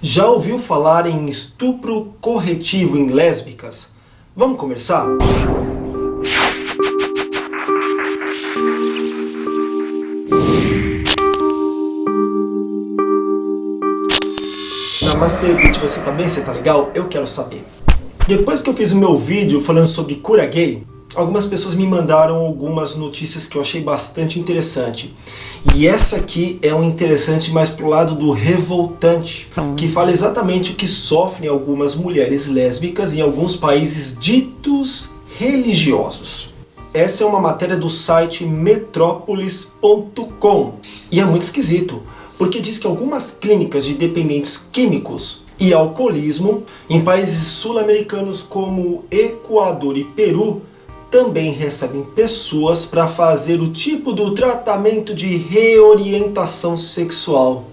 Já ouviu falar em estupro corretivo em lésbicas? Vamos conversar? Namastê, Bitch, você tá bem? Você tá legal? Eu quero saber. Depois que eu fiz o meu vídeo falando sobre cura gay, algumas pessoas me mandaram algumas notícias que eu achei bastante interessante. E essa aqui é um interessante mais pro lado do revoltante, que fala exatamente o que sofrem algumas mulheres lésbicas em alguns países ditos religiosos. Essa é uma matéria do site metropolis.com e é muito esquisito, porque diz que algumas clínicas de dependentes químicos e alcoolismo em países sul-americanos como Equador e Peru também recebem pessoas para fazer o tipo do tratamento de reorientação sexual.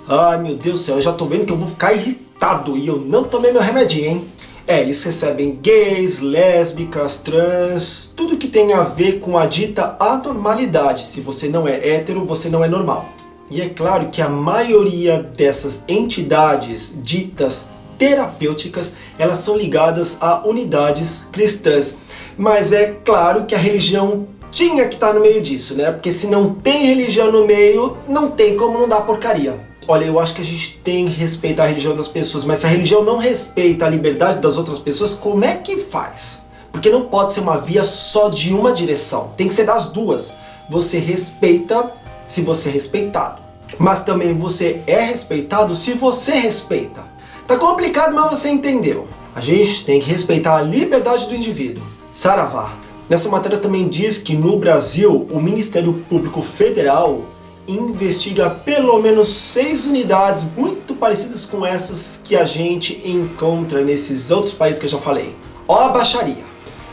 Ai meu Deus do céu, eu já tô vendo que eu vou ficar irritado e eu não tomei meu remedinho, hein? Eles recebem gays, lésbicas, trans, tudo que tem a ver com a dita anormalidade. Se você não é hétero, você não é normal. E é claro que a maioria dessas entidades ditas terapêuticas, elas são ligadas a unidades cristãs. Mas é claro que a religião tinha que estar no meio disso, né? Porque se não tem religião no meio, não tem como não dar porcaria. Olha, eu acho que a gente tem que respeitar a religião das pessoas, mas se a religião não respeita a liberdade das outras pessoas, como é que faz? Porque não pode ser uma via só de uma direção, tem que ser das duas. Você respeita se você é respeitado, mas também você é respeitado se você respeita. Tá complicado, mas você entendeu. A gente tem que respeitar a liberdade do indivíduo. Saravá. Nessa matéria também diz que no Brasil o Ministério Público Federal investiga pelo menos 6 unidades muito parecidas com essas que a gente encontra nesses outros países que eu já falei. Ó a baixaria.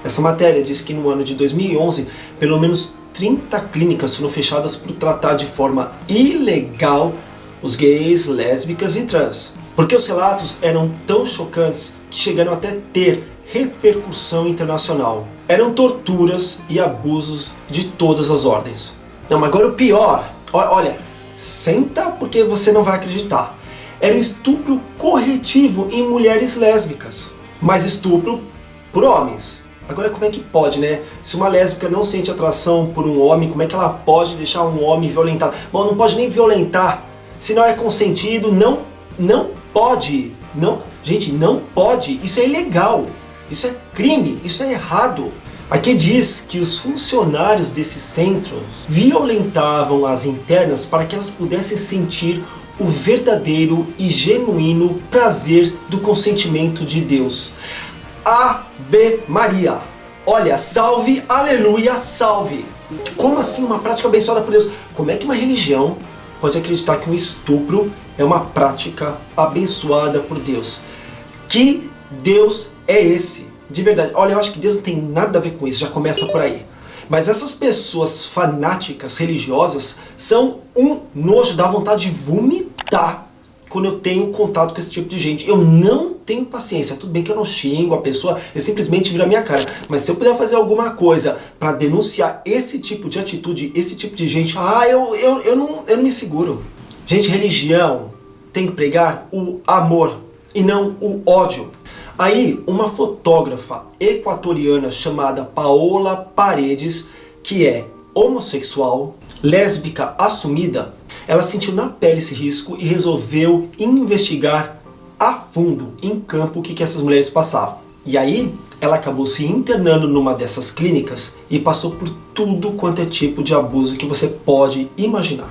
Essa matéria diz que no ano de 2011 pelo menos 30 clínicas foram fechadas por tratar de forma ilegal os gays, lésbicas e trans. Porque os relatos eram tão chocantes que chegaram até ter repercussão internacional. Eram torturas e abusos de todas as ordens. Não, mas agora o pior, olha, senta porque você não vai acreditar. Era estupro corretivo em mulheres lésbicas, mas estupro por homens. Agora como é que pode, né? Se uma lésbica não sente atração por um homem, como é que ela pode deixar um homem violentar? Bom, não pode nem violentar. Se não é consentido, não pode. Não, gente, não pode. Isso é ilegal. Isso é crime. Isso é errado. Aqui diz que os funcionários desses centros violentavam as internas para que elas pudessem sentir o verdadeiro e genuíno prazer do consentimento de Deus. Ave Maria! Olha, salve, aleluia, salve! Como assim uma prática abençoada por Deus? Como é que uma religião pode acreditar que um estupro é uma prática abençoada por Deus? Que Deus é esse? De verdade, olha, eu acho que Deus não tem nada a ver com isso, já começa por aí. Mas essas pessoas fanáticas, religiosas, são um nojo, dá vontade de vomitar quando eu tenho contato com esse tipo de gente. Eu não tenho paciência. Tudo bem que eu não xingo a pessoa, eu simplesmente viro a minha cara. Mas se eu puder fazer alguma coisa para denunciar esse tipo de atitude, esse tipo de gente, eu não me seguro. Gente, religião tem que pregar o amor e não o ódio. Aí, uma fotógrafa equatoriana chamada Paola Paredes, que é homossexual, lésbica assumida, ela sentiu na pele esse risco e resolveu investigar a fundo, em campo, o que essas mulheres passavam. E aí, ela acabou se internando numa dessas clínicas e passou por tudo quanto é tipo de abuso que você pode imaginar.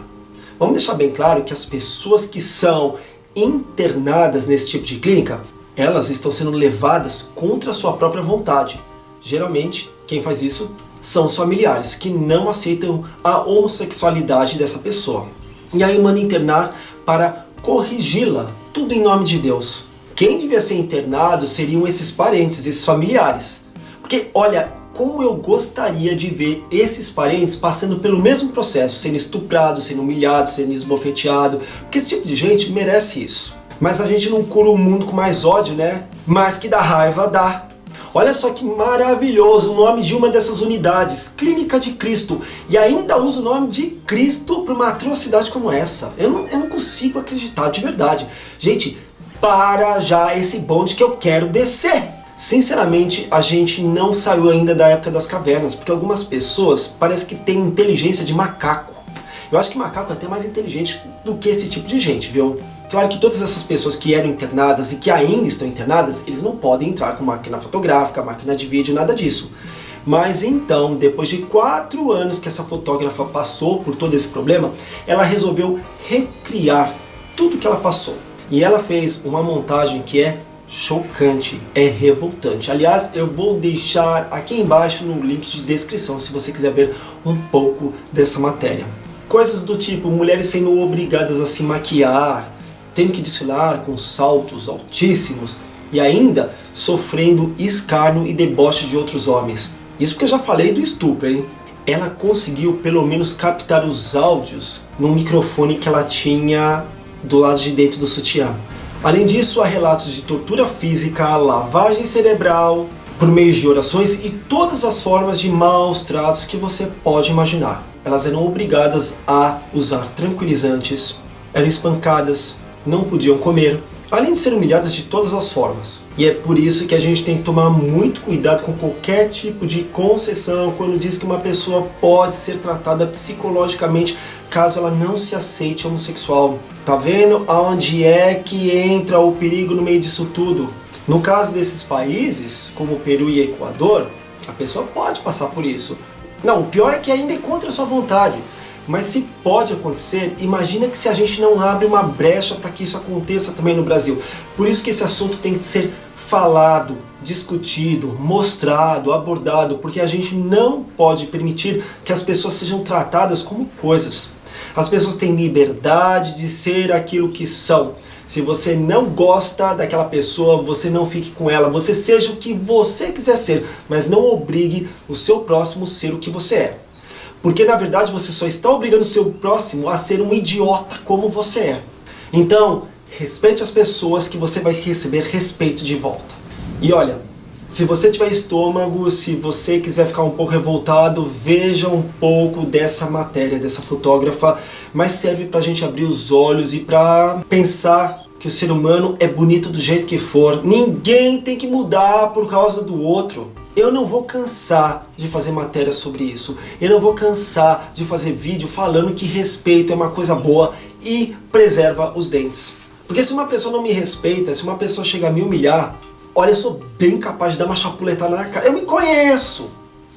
Vamos deixar bem claro que as pessoas que são internadas nesse tipo de clínica, elas estão sendo levadas contra a sua própria vontade. Geralmente, quem faz isso são os familiares, que não aceitam a homossexualidade dessa pessoa. E aí manda internar para corrigi-la, tudo em nome de Deus. Quem devia ser internado seriam esses parentes, esses familiares. Porque, olha, como eu gostaria de ver esses parentes passando pelo mesmo processo, sendo estuprados, sendo humilhados, sendo esbofeteados, porque esse tipo de gente merece isso. Mas a gente não cura o mundo com mais ódio, né? Mas que dá raiva, dá. Olha só que maravilhoso o nome de uma dessas unidades, Clínica de Cristo. E ainda usa o nome de Cristo para uma atrocidade como essa. Eu não consigo acreditar, de verdade. Gente, para já esse bonde que eu quero descer. Sinceramente, a gente não saiu ainda da época das cavernas, porque algumas pessoas parecem que têm inteligência de macaco. Eu acho que macaco é até mais inteligente do que esse tipo de gente, viu? Claro que todas essas pessoas que eram internadas e que ainda estão internadas, eles não podem entrar com máquina fotográfica, máquina de vídeo, nada disso. Mas então, depois de 4 anos que essa fotógrafa passou por todo esse problema, ela resolveu recriar tudo que ela passou. E ela fez uma montagem que é chocante, é revoltante. Aliás, eu vou deixar aqui embaixo no link de descrição se você quiser ver um pouco dessa matéria. Coisas do tipo, mulheres sendo obrigadas a se maquiar, tendo que desfilar com saltos altíssimos e ainda sofrendo escárnio e deboche de outros homens. Isso porque eu já falei do estupro, hein? Ela conseguiu pelo menos captar os áudios no microfone que ela tinha do lado de dentro do sutiã. Além disso, há relatos de tortura física, lavagem cerebral, por meio de orações e todas as formas de maus tratos que você pode imaginar. Elas eram obrigadas a usar tranquilizantes, eram espancadas, não podiam comer, além de ser humilhadas de todas as formas. E é por isso que a gente tem que tomar muito cuidado com qualquer tipo de concessão quando diz que uma pessoa pode ser tratada psicologicamente caso ela não se aceite homossexual. Tá vendo aonde é que entra o perigo no meio disso tudo? No caso desses países, como Peru e Equador, a pessoa pode passar por isso. Não, o pior é que ainda é contra a sua vontade. Mas se pode acontecer, imagina que se a gente não abre uma brecha para que isso aconteça também no Brasil. Por isso que esse assunto tem que ser falado, discutido, mostrado, abordado, porque a gente não pode permitir que as pessoas sejam tratadas como coisas. As pessoas têm liberdade de ser aquilo que são. Se você não gosta daquela pessoa, você não fique com ela. Você seja o que você quiser ser, mas não obrigue o seu próximo a ser o que você é. Porque na verdade você só está obrigando o seu próximo a ser um idiota como você é. Então, respeite as pessoas que você vai receber respeito de volta. E olha, se você tiver estômago, se você quiser ficar um pouco revoltado, veja um pouco dessa matéria, dessa fotógrafa, mas serve pra gente abrir os olhos e pra pensar que o ser humano é bonito do jeito que for. Ninguém tem que mudar por causa do outro. Eu não vou cansar de fazer matéria sobre isso. Eu não vou cansar de fazer vídeo falando que respeito é uma coisa boa e preserva os dentes. Porque se uma pessoa não me respeita, se uma pessoa chega a me humilhar, olha, eu sou bem capaz de dar uma chapuletada na cara. Eu me conheço.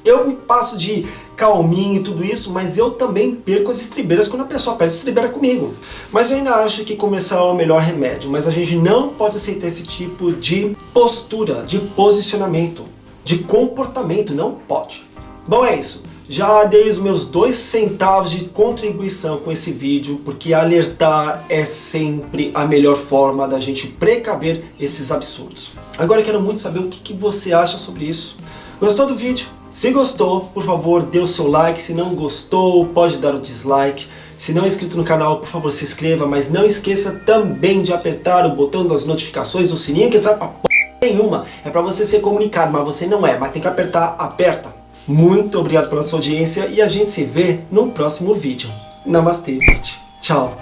Eu me passo de calminho e tudo isso, mas eu também perco as estribeiras quando a pessoa perde estribeira comigo. Mas eu ainda acho que conversar é o melhor remédio. Mas a gente não pode aceitar esse tipo de postura, de posicionamento, de comportamento. Não pode. Bom, é isso. Já dei os meus 2 centavos de contribuição com esse vídeo, porque alertar é sempre a melhor forma da gente precaver esses absurdos. Agora eu quero muito saber o que você acha sobre isso. Gostou do vídeo? Se gostou, por favor, dê o seu like. Se não gostou, pode dar o dislike. Se não é inscrito no canal, por favor, se inscreva. Mas não esqueça também de apertar o botão das notificações, o sininho, que não sabe pra p*** nenhuma. É pra você ser comunicado, mas você não é. Mas tem que apertar, aperta. Muito obrigado pela sua audiência e a gente se vê no próximo vídeo. Namastê, gente. Tchau.